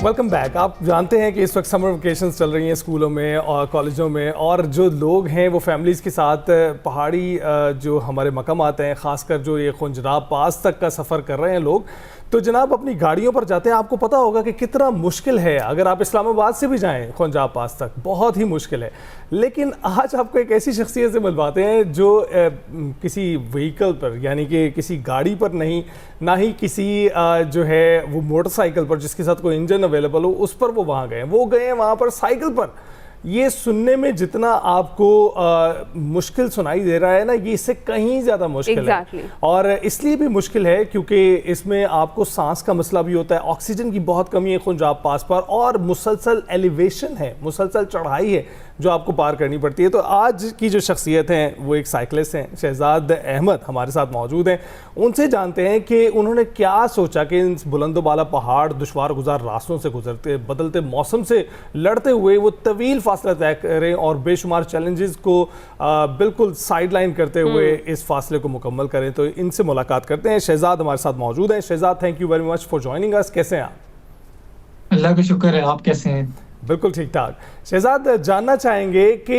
Welcome back. आप जानते हैं कि इस वक्त समर वेकेशंस चल रही हैं स्कूलों में और कॉलेजों में, और जो लोग हैं वो फैमिलीज़ के साथ पहाड़ी जो हमारे मकाम आते हैं, ख़ासकर जो ये खुंजराब पास तक का सफ़र कर रहे हैं लोग, तो जनाब अपनी गाड़ियों पर जाते हैं। आपको पता होगा कि कितना मुश्किल है। अगर आप इस्लामाबाद से भी जाएं खुंजराब पास तक, बहुत ही मुश्किल है। लेकिन आज आपको एक ऐसी शख्सियत से मिलवाते हैं जो किसी व्हीकल पर, यानी कि किसी गाड़ी पर नहीं, ना ही किसी जो है वो मोटरसाइकिल पर जिसके साथ कोई इंजन अवेलेबल हो उस पर वो वहाँ गए। वो गए वहाँ पर साइकिल पर। ये सुनने में जितना आपको मुश्किल सुनाई दे रहा है ना, ये इससे कहीं ज़्यादा मुश्किल है। और इसलिए भी मुश्किल है क्योंकि इसमें आपको सांस का मसला भी होता है, ऑक्सीजन की बहुत कमी है खुंजराब पास पर, और मुसलसल एलिवेशन है, मुसलसल चढ़ाई है जो आपको पार करनी पड़ती है। तो आज की जो शख्सियत हैं वो एक साइकिलिस्ट हैं, शहजाद अहमद हमारे साथ मौजूद हैं। उनसे जानते हैं कि उन्होंने क्या सोचा कि इन बुलंदोबाला पहाड़, दुश्वार गुजार रास्तों से गुजरते, बदलते मौसम से लड़ते हुए वो तवील फासला तय करें और बेशुमार चैलेंजेस को बिल्कुल साइडलाइन करते हुए इस फासले को मुकम्मल करें। तो इनसे मुलाकात करते हैं। शहजाद हमारे साथ मौजूद हैं। Shahzad, thank you very much for joining us. कैसे हैं आप? अल्लाह का शुक्र है, आप कैसे हैं? बिल्कुल ठीक ठाक। शहजाद, जानना चाहेंगे कि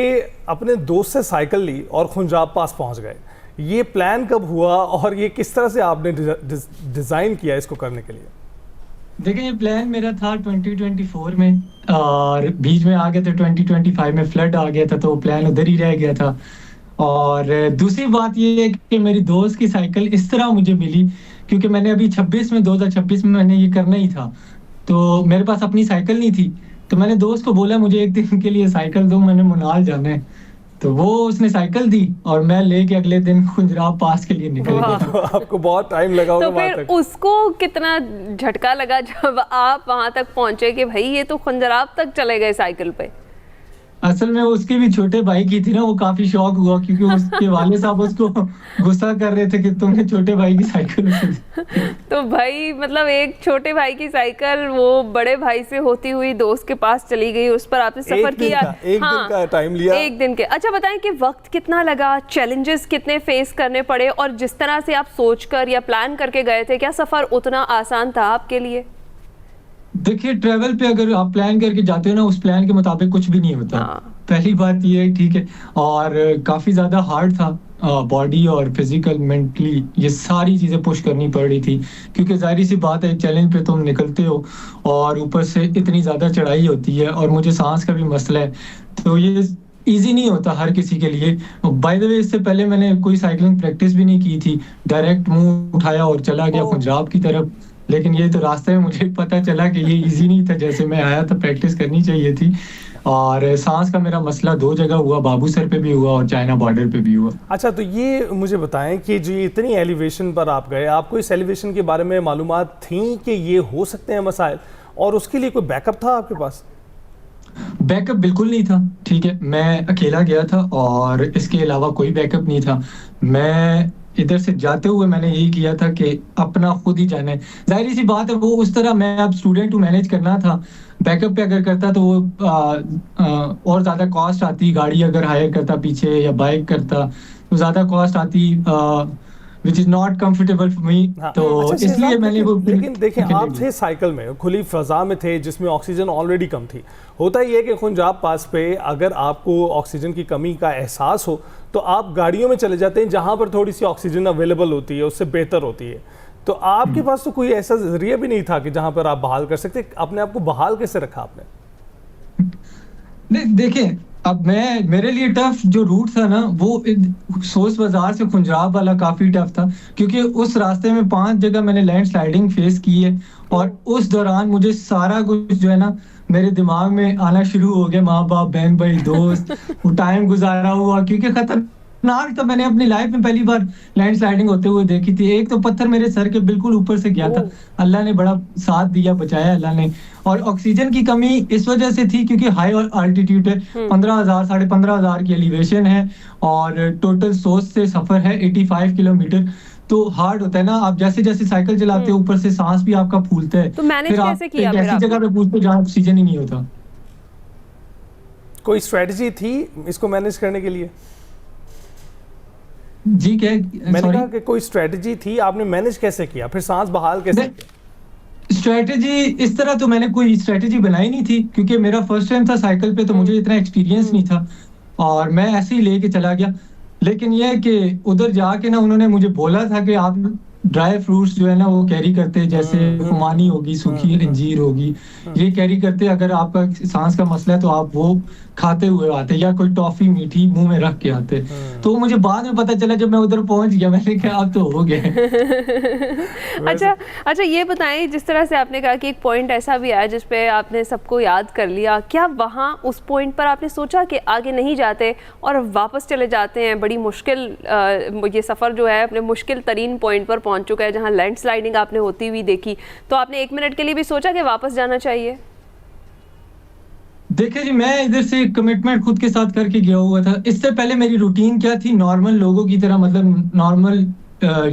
अपने दोस्त से साइकिल ली और खुंजराब पास पहुंच गए, ये प्लान कब हुआ और ये किस तरह से आपने डिज़ाइन किया इसको करने के लिए? देखिए, ये प्लान मेरा था 2024 में, और बीच में आ गया था 2025 में फ्लड आ गया था, तो प्लान उधर ही रह गया था। और दूसरी बात ये है कि मेरी दोस्त की साइकिल इस तरह मुझे मिली क्योंकि मैंने अभी 2026 में मैंने ये करना ही था, तो मेरे पास अपनी साइकिल नहीं थी। तो मैंने दोस्त को बोला मुझे एक दिन के लिए साइकिल दो, मैंने मुनाल जाना है। तो वो उसने साइकिल दी और मैं लेके अगले दिन खुंजराब पास के लिए निकल गया। तो आपको बहुत टाइम लगा होगा। तो फिर उसको कितना झटका लगा जब आप वहां तक पहुंचे कि भाई ये तो खुंजराब तक चले गए साइकिल पे? असल में उसके भी छोटे भाई की थी ना, वो काफी शौक हुआ क्योंकि उसके वाले साहब उसको गुस्सा कर रहे थे कि तुमने छोटे भाई की साइकिल तो भाई मतलब एक छोटे भाई की साइकिल वो बड़े भाई से होती हुई दोस्त के पास चली गई, उस पर आपने सफर किया। एक दिन का टाइम लिया। एक दिन के। अच्छा बताएं कि वक्त कितना लगा, चैलेंजेस कितने फेस करने पड़े, और जिस तरह से आप सोचकर या प्लान करके गए थे, क्या सफर उतना आसान था आपके लिए? देखिए, ट्रेवल पे अगर आप प्लान करके जाते हो ना, उस प्लान के मुताबिक कुछ भी नहीं होता। पहली बात ये है, ठीक है। और काफी ज्यादा हार्ड था, बॉडी और फिजिकल, मेंटली, ये सारी चीजें पुश करनी पड़ रही थी क्योंकि जाहिर सी बात है चैलेंज पे तुम निकलते हो और ऊपर से इतनी ज्यादा चढ़ाई होती है, और मुझे सांस का भी मसला है, तो ये इजी नहीं होता हर किसी के लिए। बाय द वे, इससे पहले मैंने कोई साइकिलिंग प्रैक्टिस भी नहीं की थी, डायरेक्ट मुंह उठाया और चला गया खुंजराब की तरफ। लेकिन ये तो रास्ते में मुझे पता चला कि ये इजी नहीं था जैसे मैं आया था, प्रैक्टिस करनी चाहिए थी। और सांस का मेरा मसला 2 जगह हुआ, बाबू सर पे भी हुआ और चाइना बॉर्डर पे भी हुआ। अच्छा, तो ये मुझे बताएं कि जो इतनी एलिवेशन पर आप गए, आपको इस एलिवेशन के बारे में मालूमात थी कि ये हो सकते हैं मसाइल, और उसके लिए कोई बैकअप था आपके पास? बैकअप बिल्कुल नहीं था, ठीक है। मैं अकेला गया था और इसके अलावा कोई बैकअप नहीं था। मैं इधर से जाते हुए मैंने यही किया था कि अपना खुद ही जाना है। जाहिर सी बात है, वो उस तरह, मैं अब स्टूडेंट हूँ, मैनेज करना था। बैकअप पे अगर करता तो वो और ज़्यादा कॉस्ट आती, गाड़ी अगर हायर करता पीछे या बाइक करता तो ज़्यादा कॉस्ट आती, which is not comfortable for me। तो अच्छा, इसलिए मैंने वो, लेकिन देखें, आप थे साइकिल में, खुली फ़ज़ा में थे जिसमें ऑक्सीजन ऑलरेडी कम थी। होता ही है कि खुंजराब पास पे अगर आपको ऑक्सीजन की कमी का एहसास हो तो आप गाड़ियों में चले जाते हैं जहाँ पर थोड़ी सी ऑक्सीजन अवेलेबल होती है, उससे बेहतर होती है। तो आपके पास तो कोई ऐसा जरिया भी नहीं था कि जहाँ पर आप बहाल कर सकते। अपने आप को बहाल कैसे रखा आपने? नहीं, देखिए, अब मेरे लिए टफ जो रूट था ना, वो सोस बाजार से खुंजराब वाला काफी टफ था क्योंकि उस रास्ते में 5 जगह मैंने लैंड स्लाइडिंग फेस की है, और उस दौरान मुझे सारा कुछ जो है ना मेरे दिमाग में आना शुरू हो गया, माँ बाप, बहन भाई, दोस्त, वो टाइम गुजारा हुआ क्योंकि खतरनाक था। मैंने अपनी लाइफ में पहली बार लैंड स्लाइडिंग होते हुए देखी थी। एक तो पत्थर मेरे सर के बिल्कुल ऊपर से गया था, अल्लाह ने बड़ा साथ दिया, बचाया अल्लाह ने। और ऑक्सीजन की कमी इस वजह से थी क्योंकि हाई अल्टीट्यूड है, 15,000 साढ़े 15,000 की एलिवेशन है, और टोटल सोर्स से सफर है 85 किलोमीटर। तो हार्ड होता है ना, आप जैसे जैसे साइकिल चलाते हो ऊपर से सांस भी आपका फूलता है। तो मैनेज कैसे किया? फिर ऐसी जगह पे पूछते जहाँ ऑक्सीजन ही नहीं होता। कोई स्ट्रेटजी थी इसको मैनेज करने के लिए? जी, क्या? मैंने कहा कि कोई स्ट्रेटजी थी, आपने मैनेज कैसे किया, फिर सांस बहाल कैसे किया? स्ट्रेटजी इस तरह तो मैंने कोई स्ट्रेटजी बनाई नहीं थी, क्योंकि मेरा फर्स्ट टाइम था साइकिल पे, तो मुझे इतना एक्सपीरियंस नहीं था और मैं ऐसे ही लेके चला गया। लेकिन यह है कि उधर जाके ना उन्होंने मुझे बोला था कि आप ड्राई फ्रूट्स जो है ना वो कैरी करते, जैसे खुमानी होगी, सूखी अंजीर होगी, ये कैरी करते। अगर आपका सांस का मसला है तो आप वो खाते हुए आते, या कोई टॉफी मीठी मुंह में रख के आते। तो मुझे बाद में पता चला जब मैं उधर पहुंच गया, मैंने कहा अब तो हो गए। अच्छा ये बताएं, जिस तरह से आपने कहा कि एक पॉइंट ऐसा भी आया जिस पे आपने सबको याद कर लिया, क्या वहाँ उस पॉइंट पर आपने सोचा कि आगे नहीं जाते और वापस चले जाते हैं? बड़ी मुश्किल ये सफ़र जो है अपने मुश्किल तरीन पॉइंट पर पहुँच चुका है, जहाँ लैंडस्लाइडिंग आपने होती हुई देखी, तो आपने 1 मिनट के लिए भी सोचा कि वापस जाना चाहिए? देखिए जी, मैं इधर से कमिटमेंट खुद के साथ करके गया हुआ था। इससे पहले मेरी रूटीन क्या थी, नॉर्मल लोगों की तरह, मतलब नॉर्मल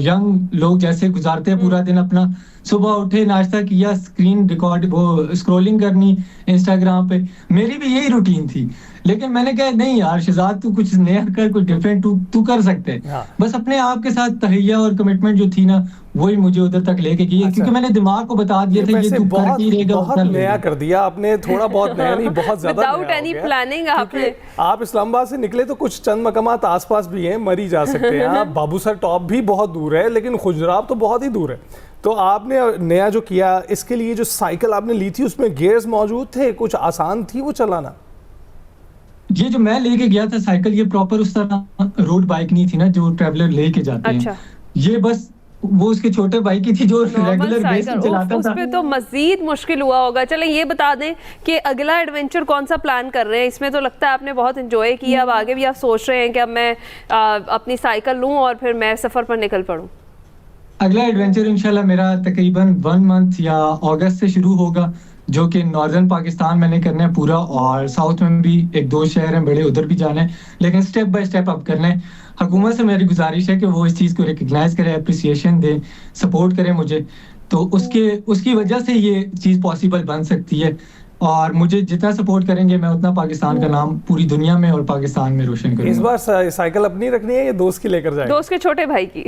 यंग लोग जैसे गुजारते हैं पूरा दिन अपना। सुबह उठे, नाश्ता किया, स्क्रीन रिकॉर्ड वो स्क्रॉलिंग करनी इंस्टाग्राम पे, मेरी भी यही रूटीन थी। लेकिन मैंने कहा नहीं यार शहजाद, तू कुछ नया कर, कुछ डिफरेंट तू कर सकते है। हाँ। बस अपने आप के साथ तहैया और कमिटमेंट जो थी ना, वही मुझे उधर तक लेके गई। क्योंकि मैंने दिमाग को बता दिया था ये तू कर ही रहेगा, बहुत नया कर दिया आपने, थोड़ा बहुत नया नहीं, बहुत ज्यादा विदाउट एनी प्लानिंग आपने। आप इस्लामाबाद से निकले तो कुछ चंद मकामात आसपास भी हैं, मरी जा सकते हैं आप, बाबूसर टॉप भी बहुत दूर है, लेकिन खुजराब तो बहुत ही दूर है। तो आपने नया जो किया, इसके लिए जो साइकिल आपने ली थी उसमें गियर्स मौजूद थे, कुछ आसान थी वो चलाना? ये जो मैं लेके गया था साइकिल, ये प्रॉपर उस तरह रोड बाइक नहीं थी ना जो ट्रैवलर लेके जाते हैं। ये बस वो उसके छोटे बाइक की थी जो रेगुलर बेस पे चलाता उस था। पे तो मजीद मुश्किल हुआ होगा। चलें ये बता दें कि अगला एडवेंचर कौन सा प्लान कर रहे हैं? इसमें तो लगता है आपने बहुत एंजॉय किया, अब आगे भी आप सोच रहे हैं कि अब मैं अपनी साइकिल लूं और फिर मैं सफर पर निकल पड़ूं। अगला एडवेंचर इंशाल्लाह मेरा तकरीबन 1 मंथ या अगस्त से शुरू होगा, जो कि नॉर्दर्न पाकिस्तान मैंने करना है पूरा, और साउथ में भी 1-2 शहर हैं बड़े, उधर भी जाना है। लेकिन स्टेप बाय स्टेप अब करना है। हुकूमत से मेरी गुजारिश है कि वो इस चीज़ को रिकग्नाइज करे, अप्रिसिएशन दे, सपोर्ट करे मुझे, तो उसकी वजह से ये चीज़ पॉसिबल बन सकती है। और मुझे जितना सपोर्ट करेंगे मैं उतना पाकिस्तान का नाम पूरी दुनिया में और पाकिस्तान में रोशन करूंगा। इस बार साइकिल अपनी रखनी है या दोस्त की लेकर जाएंगे? दोस्त के छोटे भाई की।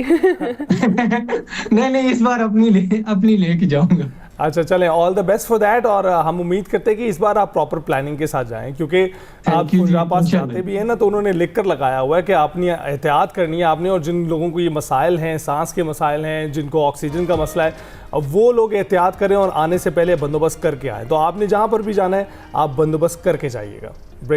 नहीं, इस बार अपनी लेके जाऊंगा। अच्छा चलें, all the best for that. और हम उम्मीद करते हैं कि इस बार आप प्रॉपर प्लानिंग के साथ जाएं, क्योंकि आप खुजरापास जाते भी हैं ना, तो उन्होंने लिख कर लगाया हुआ है कि आपने एहतियात करनी है आपने, और जिन लोगों को ये मसाइल हैं, सांस के मसाइल हैं, जिनको ऑक्सीजन का मसला है, अब वो लोग एहतियात करें और आने से पहले बंदोबस्त करके आए। तो आपने जहाँ पर भी जाना है आप बंदोबस्त करके जाइएगा।